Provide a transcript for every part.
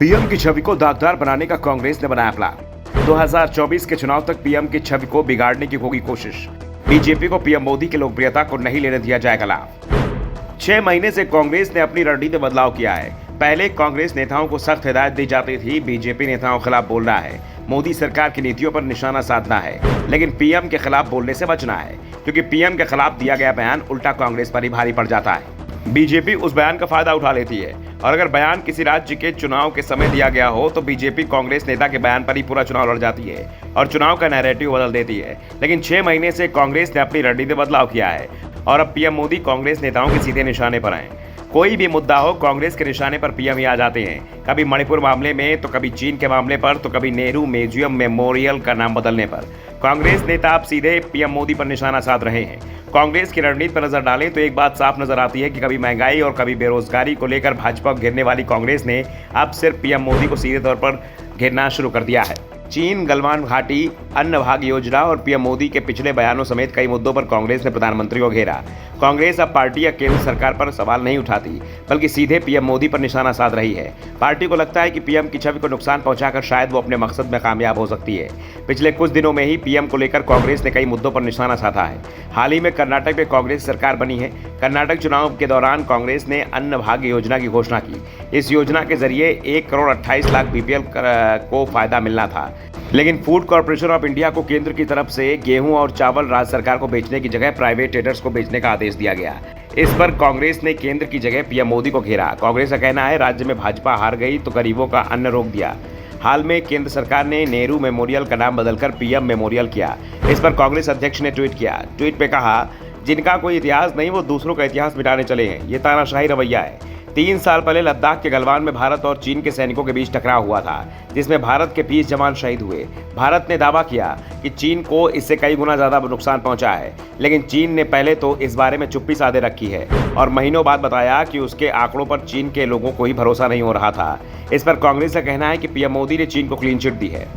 PM की छवि को दागदार बनाने का कांग्रेस ने बनाया प्लान। 2024 के चुनाव तक पीएम की छवि को बिगाड़ने की होगी कोशिश। बीजेपी को पीएम मोदी की लोकप्रियता को नहीं लेने दिया जाएगा लाभ। 6 महीने से कांग्रेस ने अपनी रणनीति में बदलाव किया है। पहले कांग्रेस नेताओं को सख्त हिदायत दी जाती थी, बीजेपी नेताओं के खिलाफ बोलना है, मोदी सरकार की नीतियों पर निशाना साधना है, लेकिन पीएम के खिलाफ बोलने से बचना है, क्योंकि पीएम के खिलाफ दिया गया बयान उल्टा कांग्रेस पर ही भारी पड़ जाता है। बीजेपी उस बयान का फायदा उठा लेती है, और अगर बयान किसी राज्य के चुनाव के समय दिया गया हो तो बीजेपी कांग्रेस नेता के बयान पर ही पूरा चुनाव लड़ जाती है और चुनाव का नैरेटिव बदल देती है। लेकिन 6 महीने से कांग्रेस ने अपनी रणनीति में बदलाव किया है और अब पीएम मोदी कांग्रेस नेताओं के सीधे निशाने पर हैं। कोई भी मुद्दा हो, कांग्रेस के निशाने पर पीएम ही आ जाते हैं। कभी मणिपुर मामले में, तो कभी चीन के मामले पर, तो कभी नेहरू म्यूजियम मेमोरियल का नाम बदलने पर। कांग्रेस नेता अब सीधे पीएम मोदी पर निशाना साध रहे हैं। कांग्रेस की रणनीति पर नजर डालें तो एक बात साफ नजर आती है कि कभी महंगाई और कभी बेरोजगारी को लेकर भाजपा को घेरने वाली कांग्रेस ने अब सिर्फ पीएम मोदी को सीधे तौर पर घेरना शुरू कर दिया है। चीन, गलवान घाटी, अन्न भाग्य योजना और पीएम मोदी के पिछले बयानों समेत कई मुद्दों पर कांग्रेस ने प्रधानमंत्री को घेरा। कांग्रेस अब पार्टी या केंद्र सरकार पर सवाल नहीं उठाती, बल्कि सीधे पीएम मोदी पर निशाना साध रही है। पार्टी को लगता है कि पीएम की छवि को नुकसान पहुंचाकर शायद वो अपने मकसद में कामयाब हो सकती है। पिछले कुछ दिनों में ही पीएम को लेकर कांग्रेस ने कई मुद्दों पर निशाना साधा है। हाल ही में कर्नाटक में कांग्रेस सरकार बनी है। कर्नाटक चुनाव के दौरान कांग्रेस ने अन्न भाग्य योजना की घोषणा की। इस योजना के जरिए 1 करोड़ 28 लाख बीपीएल को फायदा मिलना था, लेकिन फूड कॉर्पोरेशन ऑफ इंडिया को केंद्र की तरफ से गेहूं और चावल राज्य सरकार को बेचने की जगह प्राइवेट ट्रेडर्स को बेचने का आदेश दिया गया। इस पर कांग्रेस ने केंद्र की जगह पीएम मोदी को घेरा। कांग्रेस का कहना है, राज्य में भाजपा हार गई तो गरीबों का अन्न रोक दिया। हाल में केंद्र सरकार ने नेहरू मेमोरियल का नाम बदलकर पीएम मेमोरियल किया। इस पर कांग्रेस अध्यक्ष ने ट्वीट किया। ट्वीट में कहा, जिनका कोई इतिहास नहीं वो दूसरों का इतिहास मिटाने चले हैं। ये तानाशाही रवैया है। 3 साल पहले लद्दाख के गलवान में भारत और चीन के सैनिकों के बीच टकराव हुआ था, जिसमें भारत के 20 जवान शहीद हुए। भारत ने दावा किया कि चीन को इससे कई गुना ज्यादा नुकसान पहुंचा है, लेकिन चीन ने पहले तो इस बारे में चुप्पी साधे रखी है और महीनों बाद बताया कि उसके आंकड़ों पर चीन के लोगों को ही भरोसा नहीं हो रहा था। इस पर कांग्रेस का कहना है कि पीएम मोदी ने चीन को क्लीन चिट दी है,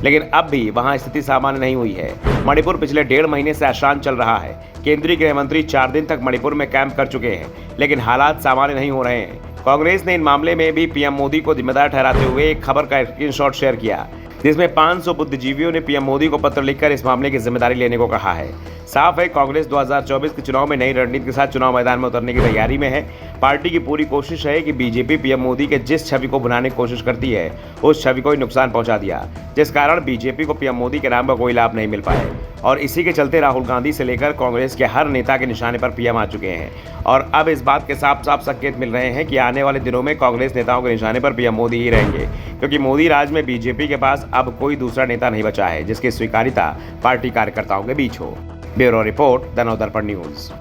लेकिन अब भी वहां स्थिति सामान्य नहीं हुई है। मणिपुर पिछले 1.5 महीने से अशांत चल रहा है। केंद्रीय गृह मंत्री 4 दिन तक मणिपुर में कैंप कर चुके हैं, लेकिन हालात सामान्य नहीं हो रहे हैं। कांग्रेस ने इन मामले में भी पीएम मोदी को जिम्मेदार ठहराते हुए एक खबर का स्क्रीनशॉट शेयर किया, जिसमें 500 बुद्धिजीवियों ने पीएम मोदी को पत्र लिखकर इस मामले की जिम्मेदारी लेने को कहा है। साफ है, कांग्रेस 2024 के चुनाव में नई रणनीति के साथ चुनाव मैदान में उतरने की तैयारी में है। पार्टी की पूरी कोशिश है कि बीजेपी पीएम मोदी के जिस छवि को बनाने की कोशिश करती है, उस छवि को ही नुकसान पहुंचा दिया, जिस कारण बीजेपी को पीएम मोदी के नाम का कोई लाभ नहीं मिल पाए। और इसी के चलते राहुल गांधी से लेकर कांग्रेस के हर नेता के निशाने पर पीएम आ चुके हैं। और अब इस बात के साफ साफ संकेत मिल रहे हैं कि आने वाले दिनों में कांग्रेस नेताओं के निशाने पर पीएम मोदी ही रहेंगे, क्योंकि मोदी राज में बीजेपी के पास अब कोई दूसरा नेता नहीं बचा है जिसकी स्वीकार्यता पार्टी कार्यकर्ताओं के बीच हो। Bureau report, the Navdarpan news.